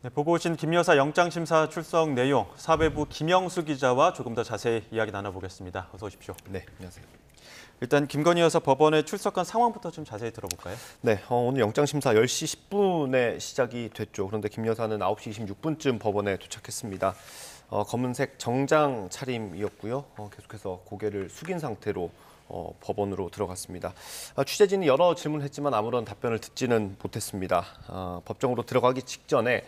네, 보고 오신 김 여사 영장심사 출석 내용, 사회부 김영수 기자와 조금 더 자세히 이야기 나눠보겠습니다. 어서 오십시오. 네, 안녕하세요. 일단 김건희 여사 법원에 출석한 상황부터 좀 자세히 들어볼까요? 네, 오늘 영장심사 10시 10분에 시작이 됐죠. 그런데 김 여사는 9시 26분쯤 법원에 도착했습니다. 검은색 정장 차림이었고요. 계속해서 고개를 숙인 상태로 법원으로 들어갔습니다. 취재진이 여러 질문을 했지만 아무런 답변을 듣지는 못했습니다. 법정으로 들어가기 직전에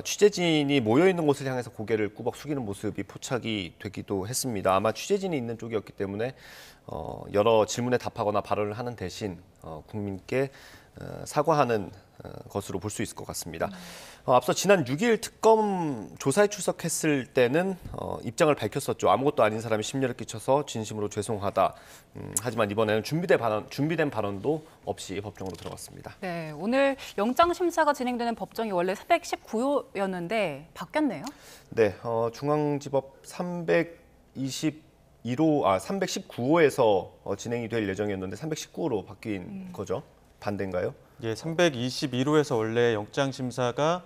취재진이 모여있는 곳을 향해서 고개를 꾸벅 숙이는 모습이 포착이 되기도 했습니다. 아마 취재진이 있는 쪽이었기 때문에 여러 질문에 답하거나 발언을 하는 대신 국민께 사과하는 것으로 볼 수 있을 것 같습니다. 앞서 지난 6일 특검 조사에 출석했을 때는 입장을 밝혔었죠. 아무것도 아닌 사람이 심려를 끼쳐서 진심으로 죄송하다. 하지만 이번에는 준비된 발언도 없이 법정으로 들어갔습니다. 네, 오늘 영장 심사가 진행되는 법정이 원래 319호였는데 바뀌었네요. 네, 중앙지법 319호에서 진행이 될 예정이었는데 319호로 바뀐 거죠. 반대인가요? 예, 321호에서 원래 영장심사가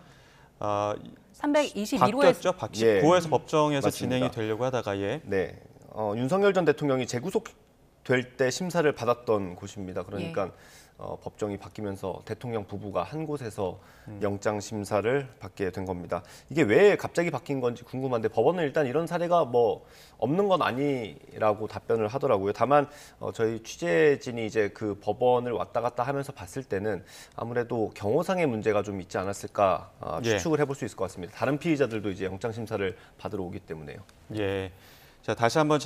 321호에서 바뀌었죠. 119호에서 법정에서 맞습니다. 진행이 되려고 하다가 예. 네, 윤석열 전 대통령이 재구속될 때 심사를 받았던 곳입니다. 그러니까 법정이 바뀌면서 대통령 부부가 한 곳에서 영장 심사를 받게 된 겁니다. 이게 왜 갑자기 바뀐 건지 궁금한데 법원은 일단 이런 사례가 뭐 없는 건 아니라고 답변을 하더라고요. 다만 저희 취재진이 이제 그 법원을 왔다 갔다 하면서 봤을 때는 아무래도 경호상의 문제가 좀 있지 않았을까 추측을 해볼 수 있을 것 같습니다. 다른 피의자들도 이제 영장 심사를 받으러 오기 때문에요. 예. 자, 다시 한번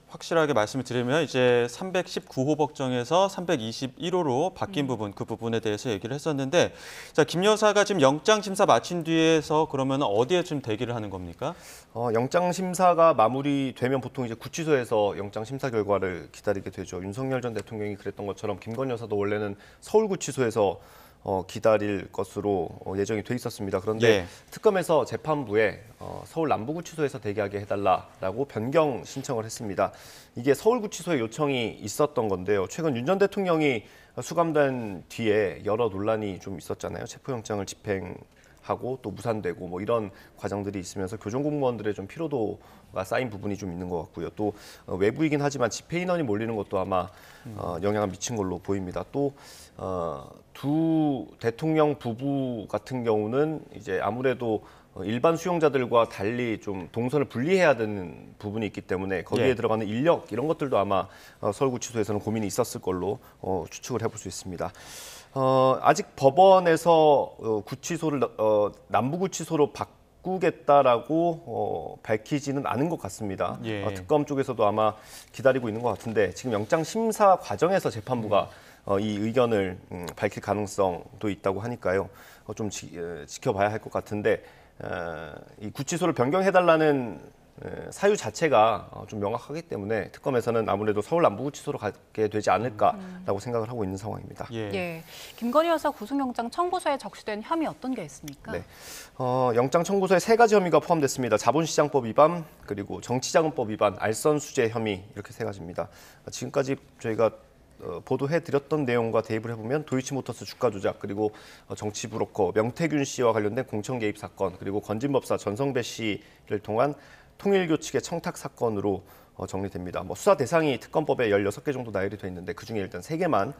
확실하게 말씀을 드리면 이제 319호 법정에서 321호로 바뀐 부분, 그 부분에 대해서 얘기를 했었는데, 자, 김 여사가 지금 영장 심사 마친 뒤에서 그러면 어디에 좀 대기를 하는 겁니까? 영장 심사가 마무리되면 보통 이제 구치소에서 영장 심사 결과를 기다리게 되죠. 윤석열 전 대통령이 그랬던 것처럼 김건희 여사도 원래는 서울구치소에서 기다릴 것으로 예정이 돼 있었습니다. 그런데 예. 특검에서 재판부에 서울 남부구치소에서 대기하게 해달라라고 변경 신청을 했습니다. 이게 서울구치소에 요청이 있었던 건데요. 최근 윤 전 대통령이 수감된 뒤에 여러 논란이 좀 있었잖아요. 체포영장을 집행하고 또 무산되고 뭐 이런 과정들이 있으면서 교정공무원들의 좀 피로도가 쌓인 부분이 좀 있는 것 같고요. 또 외부이긴 하지만 집회 인원이 몰리는 것도 아마 영향을 미친 걸로 보입니다. 또 두 대통령 부부 같은 경우는 이제 아무래도 일반 수용자들과 달리 좀 동선을 분리해야 되는 부분이 있기 때문에 거기에 들어가는 인력 이런 것들도 아마 서울구치소에서는 고민이 있었을 걸로 추측을 해볼 수 있습니다. 아직 법원에서 구치소를 남부구치소로 바꾸겠다라고 밝히지는 않은 것 같습니다. 특검 쪽에서도 아마 기다리고 있는 것 같은데 지금 영장 심사 과정에서 재판부가 이 의견을 밝힐 가능성도 있다고 하니까요. 좀 지켜봐야 할 것 같은데 이 구치소를 변경해달라는 사유 자체가 좀 명확하기 때문에 특검에서는 아무래도 서울 남부구치소로 가게 되지 않을까라고 생각을 하고 있는 상황입니다. 예. 김건희 여사 구속영장 청구서에 적시된 혐의 어떤 게 있습니까? 네. 영장 청구서에 3가지 혐의가 포함됐습니다. 자본시장법 위반, 그리고 정치자금법 위반, 알선수재 혐의 이렇게 3가지입니다. 지금까지 저희가 보도해드렸던 내용과 대입을 해보면 도이치모터스 주가 조작, 그리고 정치 브로커 명태균 씨와 관련된 공천 개입 사건, 그리고 건진법사 전성배 씨를 통한 통일교 측의 청탁 사건으로 정리됩니다. 수사 대상이 특검법에 16개 정도 나열이 돼 있는데 그중에 일단 3개만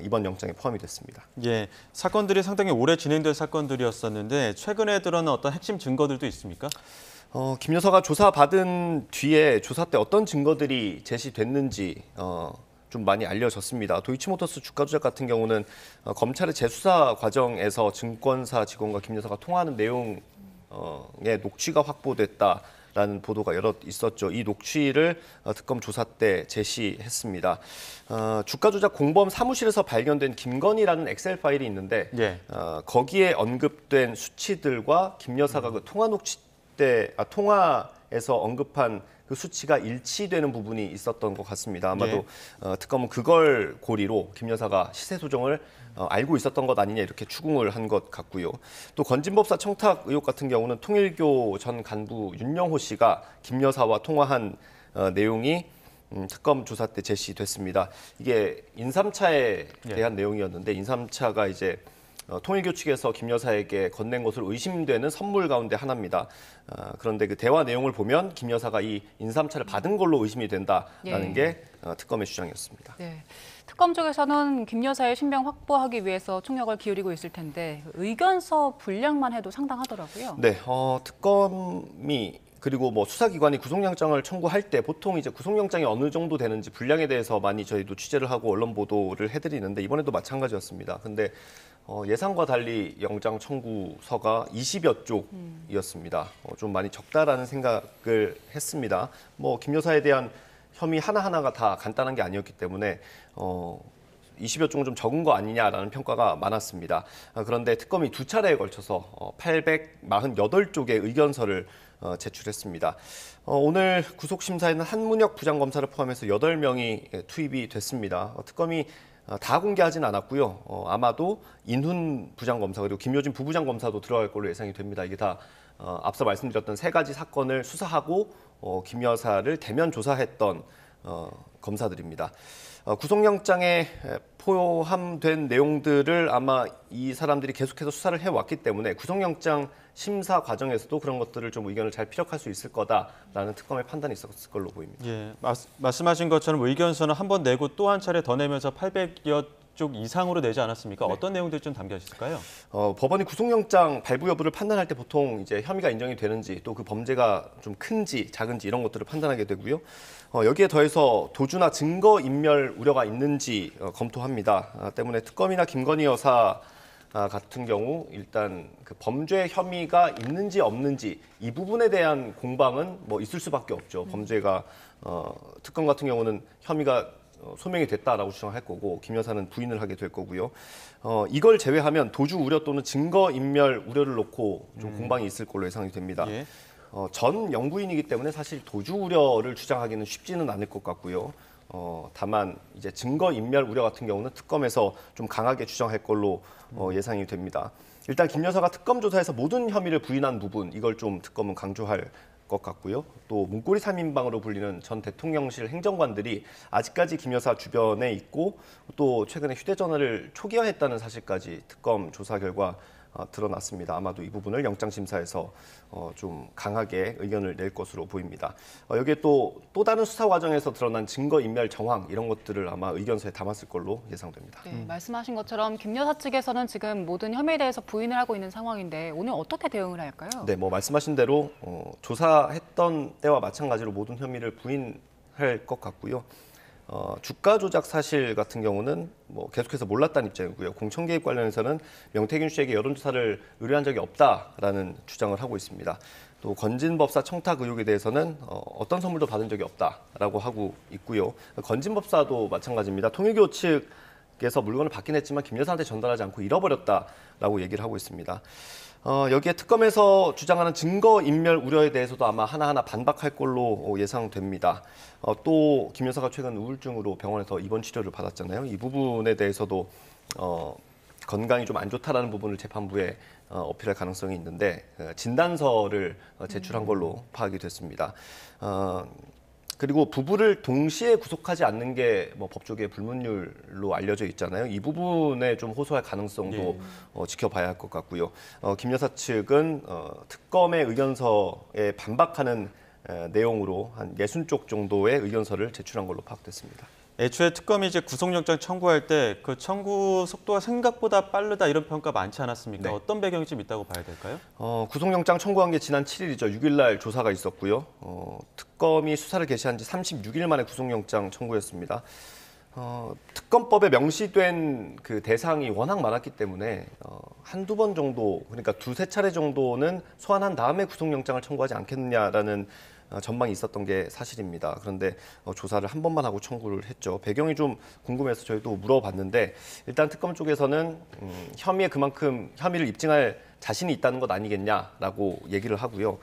이번 영장에 포함이 됐습니다. 예, 사건들이 상당히 오래 진행된 사건들이었었는데 최근에 드러난 어떤 핵심 증거들도 있습니까? 김 여사가 조사받은 뒤에 조사 때 어떤 증거들이 제시됐는지 좀 많이 알려졌습니다. 도이치모터스 주가 조작 같은 경우는 검찰의 재수사 과정에서 증권사 직원과 김 여사가 통화하는 내용의 녹취가 확보됐다라는 보도가 여러 있었죠. 이 녹취를 특검 조사 때 제시했습니다. 주가 조작 공범 사무실에서 발견된 김건희라는 엑셀 파일이 있는데 거기에 언급된 수치들과 김 여사가 그 통화에서 언급한 그 수치가 일치되는 부분이 있었던 것 같습니다. 아마도 특검은 그걸 고리로 김 여사가 시세 조정을 알고 있었던 것 아니냐 이렇게 추궁을 한 것 같고요. 또 건진법사 청탁 의혹 같은 경우는 통일교 전 간부 윤영호 씨가 김 여사와 통화한 내용이 특검 조사 때 제시됐습니다. 이게 인삼차에 대한 내용이었는데 인삼차가 이제 통일교 측에서 김 여사에게 건넨 것으로 의심되는 선물 가운데 하나입니다. 그런데 그 대화 내용을 보면 김 여사가 이 인삼차를 받은 걸로 의심이 된다라는 게 특검의 주장이었습니다. 네. 특검 쪽에서는 김 여사의 신병 확보하기 위해서 총력을 기울이고 있을 텐데 의견서 분량만 해도 상당하더라고요. 네, 특검이 그리고 뭐 수사기관이 구속영장을 청구할 때 보통 이제 구속영장이 어느 정도 되는지 분량에 대해서 많이 저희도 취재를 하고 언론 보도를 해드리는데 이번에도 마찬가지였습니다. 근데 예상과 달리 영장 청구서가 20여 쪽이었습니다. 좀 많이 적다라는 생각을 했습니다. 뭐 김 여사에 대한 혐의 하나하나가 다 간단한 게 아니었기 때문에 20여 쪽은 좀 적은 거 아니냐라는 평가가 많았습니다. 그런데 특검이 두 차례에 걸쳐서 848쪽의 의견서를 제출했습니다. 오늘 구속심사에는 한문혁 부장검사를 포함해서 8명이 투입이 됐습니다. 특검이 다 공개하진 않았고요. 아마도 인훈 부장검사 그리고 김효진 부부장검사도 들어갈 걸로 예상이 됩니다. 이게 다 앞서 말씀드렸던 세 가지 사건을 수사하고 김 여사를 대면 조사했던 검사들입니다. 구속영장에 포함된 내용들을 아마 이 사람들이 계속해서 수사를 해왔기 때문에 구속영장 심사 과정에서도 그런 것들을 좀 의견을 잘 피력할 수 있을 거다라는 특검의 판단이 있었을 걸로 보입니다. 예, 말씀하신 것처럼 의견서는 한 번 내고 또 한 차례 더 내면서 800여 쪽 이상으로 내지 않았습니까? 네. 어떤 내용들이 좀 담겨 있을까요? 법원이 구속영장 발부 여부를 판단할 때 보통 이제 혐의가 인정이 되는지 또 그 범죄가 좀 큰지 작은지 이런 것들을 판단하게 되고요. 여기에 더해서 도주나 증거 인멸 우려가 있는지 검토합니다. 때문에 특검이나 김건희 여사 같은 경우 일단 그 범죄 혐의가 있는지 없는지 이 부분에 대한 공방은 뭐 있을 수밖에 없죠. 범죄가 특검 같은 경우는 혐의가 소명이 됐다라고 주장할 거고 김 여사는 부인을 하게 될 거고요. 이걸 제외하면 도주 우려 또는 증거 인멸 우려를 놓고 좀 공방이 있을 걸로 예상이 됩니다. 예. 전 영부인이기 때문에 사실 도주 우려를 주장하기는 쉽지는 않을 것 같고요. 다만 이제 증거 인멸 우려 같은 경우는 특검에서 좀 강하게 주장할 걸로 예상이 됩니다. 일단 김 여사가 특검 조사에서 모든 혐의를 부인한 부분 이걸 좀 특검은 강조할 것 같고요. 또 문고리 3인방으로 불리는 전 대통령실 행정관들이 아직까지 김 여사 주변에 있고 또 최근에 휴대전화를 초기화했다는 사실까지 특검 조사 결과 드러났습니다. 아마도 이 부분을 영장심사에서 좀 강하게 의견을 낼 것으로 보입니다. 여기에 또 다른 수사 과정에서 드러난 증거인멸 정황 이런 것들을 아마 의견서에 담았을 걸로 예상됩니다. 네, 말씀하신 것처럼 김 여사 측에서는 지금 모든 혐의에 대해서 부인을 하고 있는 상황인데 오늘 어떻게 대응을 할까요? 네, 뭐 말씀하신 대로 조사했던 때와 마찬가지로 모든 혐의를 부인할 것 같고요. 주가 조작 사실 같은 경우는 뭐 계속해서 몰랐다는 입장이고요. 공천 개입 관련해서는 명태균 씨에게 여론조사를 의뢰한 적이 없다라는 주장을 하고 있습니다. 또 건진법사 청탁 의혹에 대해서는 어떤 선물도 받은 적이 없다라고 하고 있고요. 건진법사도 마찬가지입니다. 통일교 측에서 물건을 받긴 했지만 김 여사한테 전달하지 않고 잃어버렸다라고 얘기를 하고 있습니다. 여기에 특검에서 주장하는 증거 인멸 우려에 대해서도 아마 하나하나 반박할 걸로 예상됩니다. 또 김 여사가 최근 우울증으로 병원에서 입원 치료를 받았잖아요. 이 부분에 대해서도 건강이 좀 안 좋다라는 부분을 재판부에 어필할 가능성이 있는데 진단서를 제출한 걸로 파악이 됐습니다. 그리고 부부를 동시에 구속하지 않는 게 뭐 법조계의 불문율로 알려져 있잖아요. 이 부분에 좀 호소할 가능성도 지켜봐야 할 것 같고요. 김 여사 측은 특검의 의견서에 반박하는 내용으로 한 60쪽 정도의 의견서를 제출한 걸로 파악됐습니다. 애초에 특검이 이제 구속영장 청구할 때 그 청구 속도가 생각보다 빠르다 이런 평가 많지 않았습니까? 네. 어떤 배경이 좀 있다고 봐야 될까요? 구속영장 청구한 게 지난 7일이죠. 6일 날 조사가 있었고요. 특검이 수사를 개시한 지 36일 만에 구속영장 청구했습니다. 특검법에 명시된 그 대상이 워낙 많았기 때문에 한두 번 정도, 그러니까 두세 차례 정도는 소환한 다음에 구속영장을 청구하지 않겠느냐라는 전망이 있었던 게 사실입니다. 그런데 조사를 한 번만 하고 청구를 했죠. 배경이 좀 궁금해서 저희도 물어봤는데 일단 특검 쪽에서는 혐의에 그만큼 혐의를 입증할 자신이 있다는 것 아니겠냐라고 얘기를 하고요.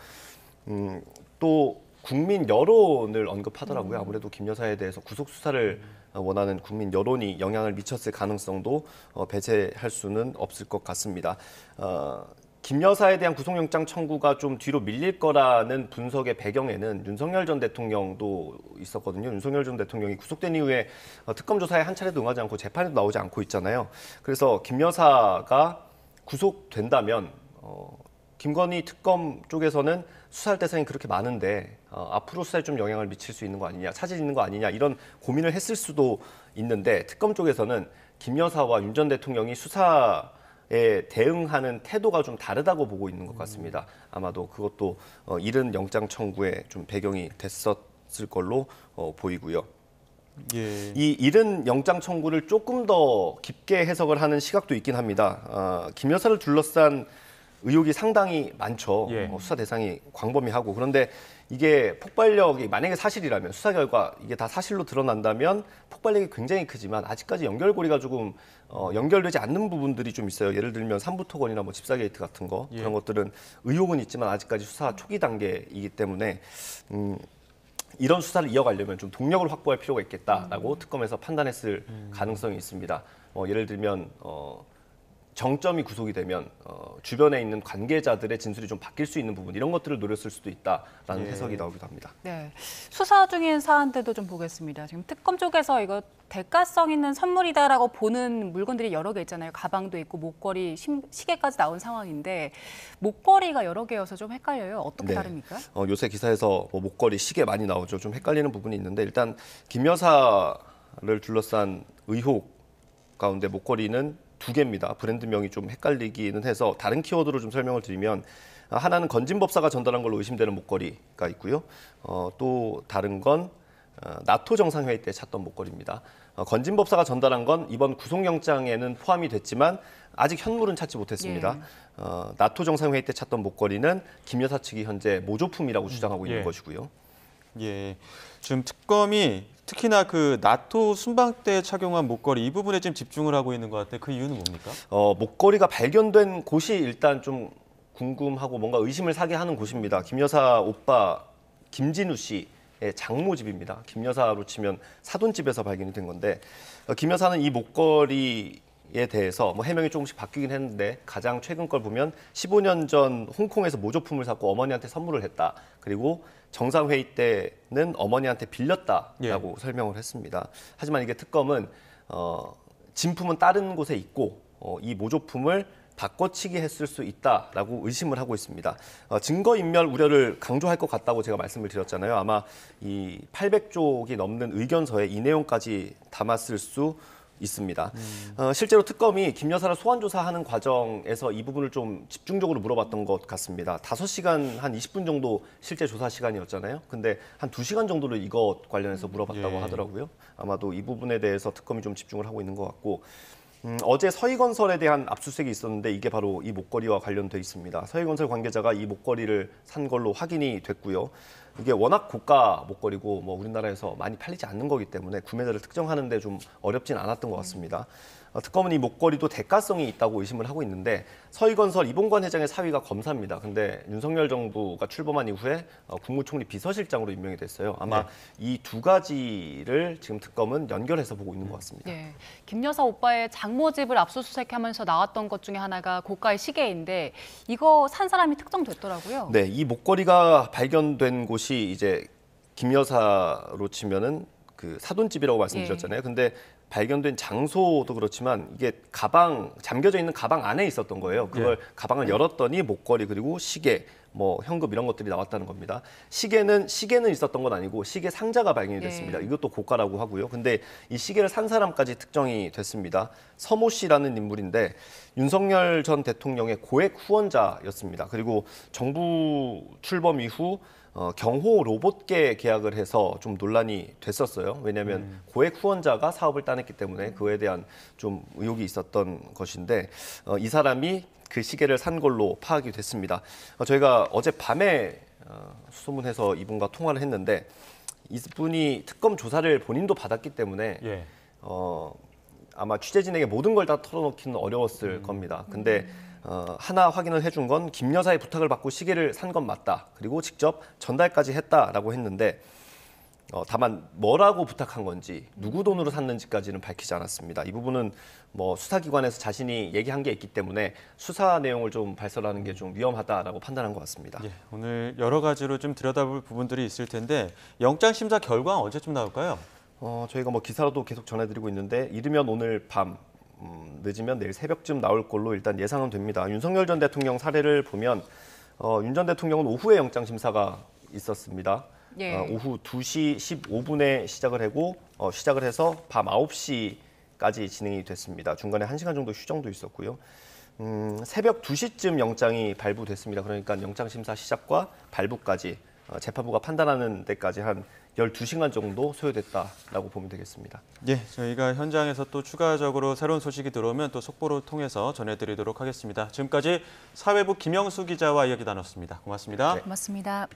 또 국민 여론을 언급하더라고요. 아무래도 김 여사에 대해서 구속 수사를 원하는 국민 여론이 영향을 미쳤을 가능성도 배제할 수는 없을 것 같습니다. 김 여사에 대한 구속영장 청구가 좀 뒤로 밀릴 거라는 분석의 배경에는 윤석열 전 대통령도 있었거든요. 윤석열 전 대통령이 구속된 이후에 특검 조사에 한 차례도 응하지 않고 재판에도 나오지 않고 있잖아요. 그래서 김 여사가 구속된다면 김건희 특검 쪽에서는 수사할 대상이 그렇게 많은데 앞으로 수사에 좀 영향을 미칠 수 있는 거 아니냐, 차질 있는 거 아니냐 이런 고민을 했을 수도 있는데 특검 쪽에서는 김 여사와 윤 전 대통령이 수사에 대응하는 태도가 좀 다르다고 보고 있는 것 같습니다. 아마도 그것도 이른 영장 청구에 좀 배경이 됐었을 걸로 보이고요. 예. 이 이른 영장 청구를 조금 더 깊게 해석을 하는 시각도 있긴 합니다. 김 여사를 둘러싼 의혹이 상당히 많죠. 예. 수사 대상이 광범위하고 그런데 이게 폭발력이 만약에 사실이라면 수사 결과 이게 다 사실로 드러난다면 폭발력이 굉장히 크지만 아직까지 연결고리가 조금 연결되지 않는 부분들이 좀 있어요. 예를 들면 삼부토건이나 뭐 집사 게이트 같은 거 예. 그런 것들은 의혹은 있지만 아직까지 수사 초기 단계이기 때문에 이런 수사를 이어가려면 좀 동력을 확보할 필요가 있겠다라고 특검에서 판단했을 가능성이 있습니다. 예를 들면 정점이 구속이 되면 주변에 있는 관계자들의 진술이 좀 바뀔 수 있는 부분 이런 것들을 노렸을 수도 있다라는 예. 해석이 나오기도 합니다. 네, 수사 중인 사안들도 좀 보겠습니다. 지금 특검 쪽에서 이거 대가성 있는 선물이다라고 보는 물건들이 여러 개 있잖아요. 가방도 있고 목걸이, 시계까지 나온 상황인데 목걸이가 여러 개여서 좀 헷갈려요. 어떻게 네. 다릅니까? 요새 기사에서 뭐 목걸이, 시계 많이 나오죠. 좀 헷갈리는 부분이 있는데 일단 김 여사를 둘러싼 의혹 가운데 목걸이는 2개입니다. 브랜드명이 좀 헷갈리기는 해서 다른 키워드로 좀 설명을 드리면 하나는 건진법사가 전달한 걸로 의심되는 목걸이가 있고요. 또 다른 건 나토 정상회의 때 찾던 목걸이입니다. 건진법사가 전달한 건 이번 구속영장에는 포함이 됐지만 아직 현물은 찾지 못했습니다. 나토 정상회의 때 찾던 목걸이는 김 여사 측이 현재 모조품이라고 주장하고 있는 예. 것이고요. 예. 지금 특검이 특히나 그 나토 순방 때 착용한 목걸이 이 부분에 지금 집중을 하고 있는 것 같아요. 그 이유는 뭡니까? 목걸이가 발견된 곳이 일단 좀 궁금하고 뭔가 의심을 사게 하는 곳입니다. 김 여사 오빠 김진우 씨의 장모집입니다. 김 여사로 치면 사돈집에서 발견이 된 건데 김 여사는 이 목걸이에 대해서 뭐 해명이 조금씩 바뀌긴 했는데 가장 최근 걸 보면 15년 전 홍콩에서 모조품을 샀고 어머니한테 선물을 했다. 그리고 정상회의 때는 어머니한테 빌렸다라고 설명을 했습니다. 하지만 이게 특검은 진품은 다른 곳에 있고 이 모조품을 바꿔치기 했을 수 있다라고 의심을 하고 있습니다. 증거인멸 우려를 강조할 것 같다고 제가 말씀을 드렸잖아요. 아마 이 800쪽이 넘는 의견서에 이 내용까지 담았을 수 있습니다. 실제로 특검이 김 여사를 소환 조사하는 과정에서 이 부분을 좀 집중적으로 물어봤던 것 같습니다. 5시간 한 20분 정도 실제 조사 시간이었잖아요. 근데 한 2시간 정도를 이것 관련해서 물어봤다고 예. 하더라고요. 아마도 이 부분에 대해서 특검이 좀 집중을 하고 있는 것 같고 어제 서희건설에 대한 압수수색이 있었는데 이게 바로 이 목걸이와 관련돼 있습니다. 서희건설 관계자가 이 목걸이를 산 걸로 확인이 됐고요. 이게 워낙 고가 목걸이고 뭐 우리나라에서 많이 팔리지 않는 거기 때문에 구매자를 특정하는 데 좀 어렵진 않았던 것 같습니다. 특검은 이 목걸이도 대가성이 있다고 의심을 하고 있는데 서희건설 이봉관 회장의 사위가 검사입니다. 근데 윤석열 정부가 출범한 이후에 국무총리 비서실장으로 임명이 됐어요. 아마 이 2가지를 지금 특검은 연결해서 보고 있는 것 같습니다. 네, 김 여사 오빠의 장모집을 압수수색하면서 나왔던 것 중에 하나가 고가의 시계인데 이거 산 사람이 특정됐더라고요. 네, 이 목걸이가 발견된 곳이 이제 김 여사로 치면은 그 사돈집이라고 말씀드렸잖아요. 근데 발견된 장소도 그렇지만 이게 가방 잠겨져 있는 가방 안에 있었던 거예요. 그걸 가방을 열었더니 목걸이 그리고 시계, 뭐 현금 이런 것들이 나왔다는 겁니다. 시계는 있었던 건 아니고 시계 상자가 발견이 됐습니다. 이것도 고가라고 하고요. 근데 이 시계를 산 사람까지 특정이 됐습니다. 서모 씨라는 인물인데 윤석열 전 대통령의 고액 후원자였습니다. 그리고 정부 출범 이후 경호 로봇계 계약을 해서 좀 논란이 됐었어요. 왜냐하면 고액 후원자가 사업을 따냈기 때문에 그에 대한 좀 의혹이 있었던 것인데 이 사람이 그 시계를 산 걸로 파악이 됐습니다. 저희가 어젯밤에 수소문해서 이분과 통화를 했는데 이분이 특검 조사를 본인도 받았기 때문에 아마 취재진에게 모든 걸 다 털어놓기는 어려웠을 겁니다. 근데 하나 확인을 해준 건 김 여사의 부탁을 받고 시계를 산 건 맞다. 그리고 직접 전달까지 했다라고 했는데 다만 뭐라고 부탁한 건지 누구 돈으로 샀는지까지는 밝히지 않았습니다. 이 부분은 뭐 수사기관에서 자신이 얘기한 게 있기 때문에 수사 내용을 좀 발설하는 게 좀 위험하다라고 판단한 것 같습니다. 예, 오늘 여러 가지로 좀 들여다볼 부분들이 있을 텐데 영장 심사 결과는 언제쯤 나올까요? 저희가 뭐 기사로도 계속 전해드리고 있는데 이르면 오늘 밤 늦으면 내일 새벽쯤 나올 걸로 일단 예상은 됩니다. 윤석열 전 대통령 사례를 보면 윤 전 대통령은 오후에 영장 심사가 있었습니다. 예. 오후 2시 15분에 시작을 해서 밤 9시까지 진행이 됐습니다. 중간에 1시간 정도 휴정도 있었고요. 새벽 2시쯤 영장이 발부됐습니다. 그러니까 영장 심사 시작과 발부까지 재판부가 판단하는 데까지 한 12시간 정도 소요됐다라고 보면 되겠습니다. 예, 저희가 현장에서 또 추가적으로 새로운 소식이 들어오면 또 속보를 통해서 전해드리도록 하겠습니다. 지금까지 사회부 김영수 기자와 이야기 나눴습니다. 고맙습니다. 네. 고맙습니다.